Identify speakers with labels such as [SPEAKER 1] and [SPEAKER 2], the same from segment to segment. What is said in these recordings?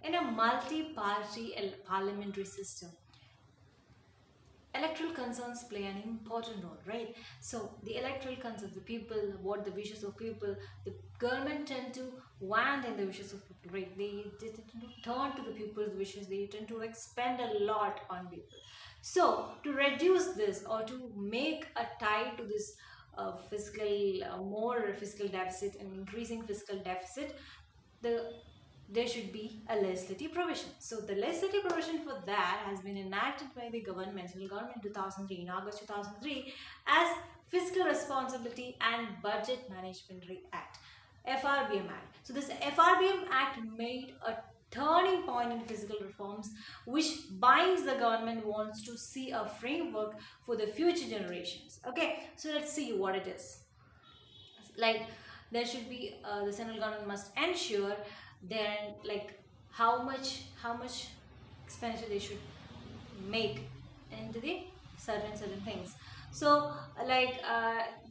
[SPEAKER 1] In a multi-party parliamentary system, electoral concerns play an important role, right? So the electoral concerns, the people, what the wishes of people, the government tend to want in the wishes of people, right? They tend to turn to the people's wishes, they tend to expend a lot on people. So to reduce this or to make a tie to this fiscal more fiscal deficit and increasing fiscal deficit, the there should be a legislative provision. So the legislative provision for that has been enacted by the government, central government, 2003, in August 2003, as Fiscal Responsibility and Budget Management Act, FRBM Act. So this FRBM Act made a turning point in fiscal reforms, which binds the government wants to see a framework for the future generations. Okay, so let's see what it is. Like, there should be the central government must ensure then, like, how much expenditure they should make into the certain things. So like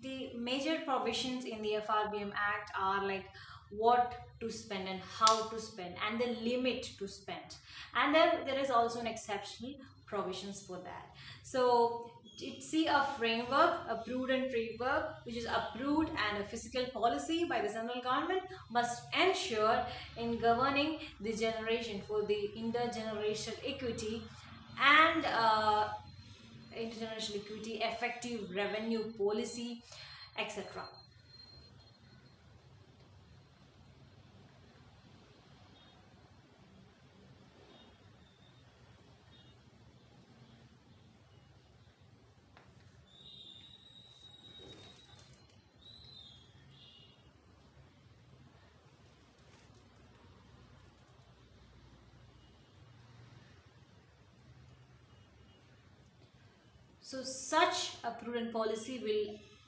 [SPEAKER 1] the major provisions in the FRBM Act are like what to spend and how to spend and the limit to spend, and then there is also an exceptional provisions for that. So it see a framework, a prudent framework which is approved, and a fiscal policy by the central government must ensure in governing the generation for the intergenerational equity and intergenerational equity, effective revenue policy, etc. So such a prudent policy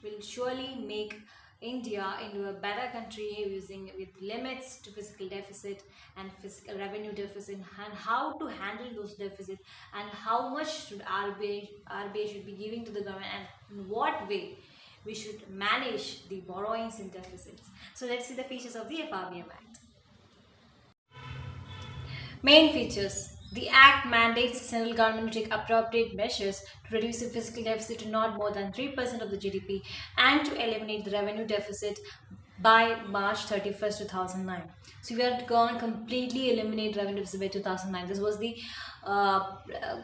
[SPEAKER 1] will surely make India into a better country using with limits to fiscal deficit and fiscal revenue deficit, and how to handle those deficits and how much should RBI should be giving to the government, and in what way we should manage the borrowings and deficits. So let's see the features of the FRBM Act. Main features. The Act mandates the central government to take appropriate measures to reduce the fiscal deficit to not more than 3% of the GDP and to eliminate the revenue deficit by March 31st, 2009. So we are going to completely eliminate revenue deficit by 2009. This was the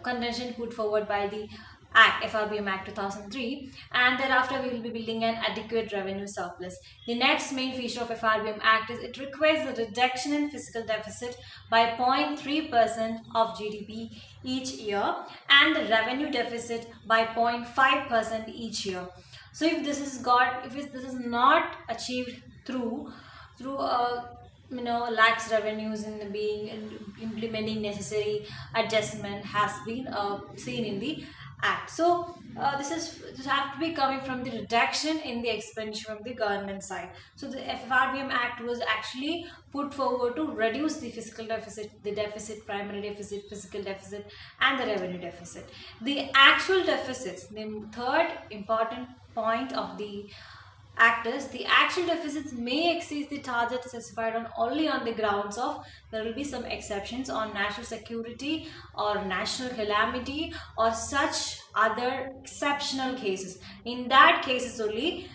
[SPEAKER 1] contention put forward by the Act, FRBM Act 2003, and thereafter we will be building an adequate revenue surplus. The next main feature of FRBM Act is it requires the reduction in fiscal deficit by 0.3% of GDP each year and the revenue deficit by 0.5% each year. So if this is this is not achieved through lax revenues in being implementing necessary adjustment has been seen in the act. So this have to be coming from the reduction in the expenditure from the government side. So the FRBM Act was actually put forward to reduce the fiscal deficit, the deficit, primary deficit, fiscal deficit, and the revenue deficit. The actual deficits, the third important point of the actors, the actual deficits may exceed the target specified on only on the grounds of there will be some exceptions on national security or national calamity or such other exceptional cases. In that cases only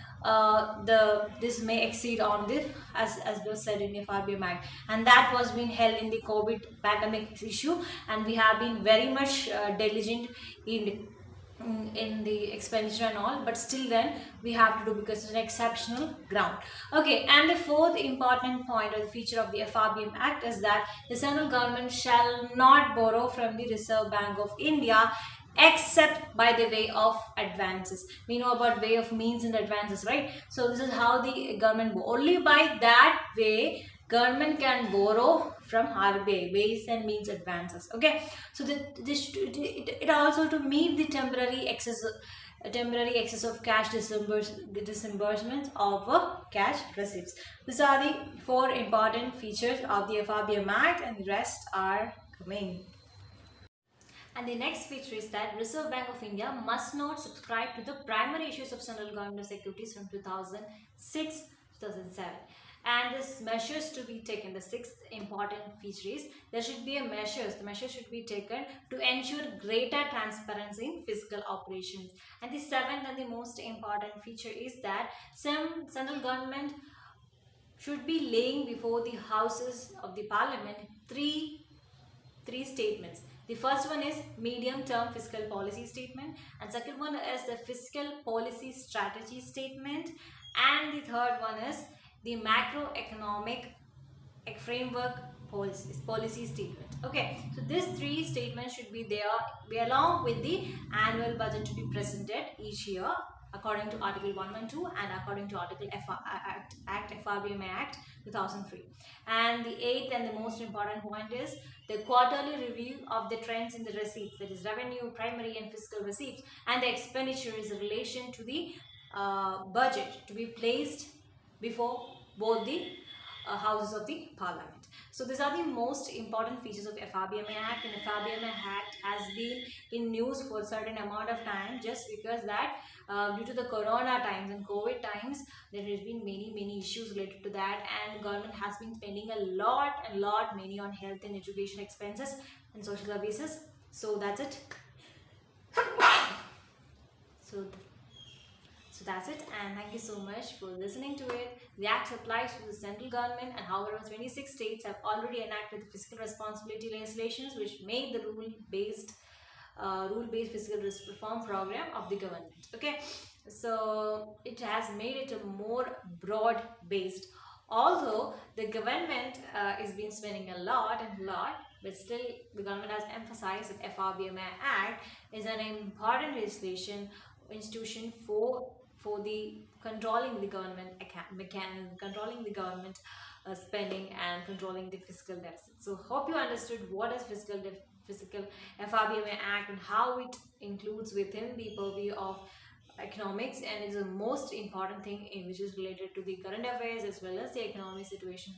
[SPEAKER 1] this may exceed on the as was said in the FRBM Act, and that was being held in the COVID pandemic issue, and we have been very much diligent in the expenditure and all, but still then we have to do because it's an exceptional ground. Okay, and the fourth important point or the feature of the FRBM Act is that the central government shall not borrow from the Reserve Bank of India except by the way of advances. We know about way of means and advances, right? So this is how the government, only by that way government can borrow from RBI, ways and means advances. Okay, so it also to meet the temporary excess of cash disbursements of cash receipts. These are the four important features of the FRBM Act, and the rest are coming. And the next feature is that Reserve Bank of India must not subscribe to the primary issues of central government securities from 2006-2007. And this measures to be taken, the sixth important feature is there should be the measures should be taken to ensure greater transparency in fiscal operations. And the seventh and the most important feature is that some central government should be laying before the houses of the parliament three statements. The first one is medium term fiscal policy statement, and second one is the fiscal policy strategy statement, and the third one is the macroeconomic framework policy statement. Okay, so these three statements should be there along with the annual budget to be presented each year according to Article 112 and according to Article FRBMA Act 2003. And the eighth and the most important point is the quarterly review of the trends in the receipts, that is revenue, primary and fiscal receipts, and the expenditure is in relation to the budget to be placed before both the houses of the parliament. So these are the most important features of FRBMA Act, and FRBMA Act has been in news for a certain amount of time just because that due to the corona times and COVID times there has been many issues related to that, and government has been spending a lot many on health and education expenses and social services. So that's it. So that's it, and thank you so much for listening to it. The Act applies to the central government, and however 26 states have already enacted the fiscal responsibility legislations which made the rule-based fiscal reform program of the government. Okay, so it has made it a more broad-based. Although the government is been spending a lot, but still the government has emphasized that FRBMA Act is an important legislation institution for the controlling the government mechanism, controlling the government spending and controlling the fiscal deficit. So hope you understood what is fiscal FRBMA Act and how it includes within the purview of economics, and it's the most important thing in which is related to the current affairs as well as the economic situation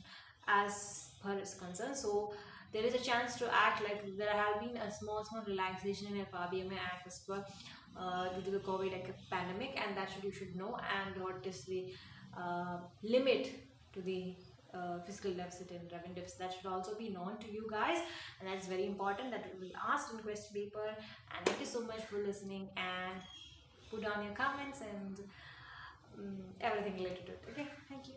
[SPEAKER 1] as per is concerned. So there is a chance to act like there have been a small relaxation in FRBMA Act as well due to the COVID pandemic, and that you should know, and what is the limit to the fiscal deficit and revenue deficit, that should also be known to you guys, and that's very important that it will be asked in question paper. And thank you so much for listening, and put down your comments and everything related to it. Okay, thank you.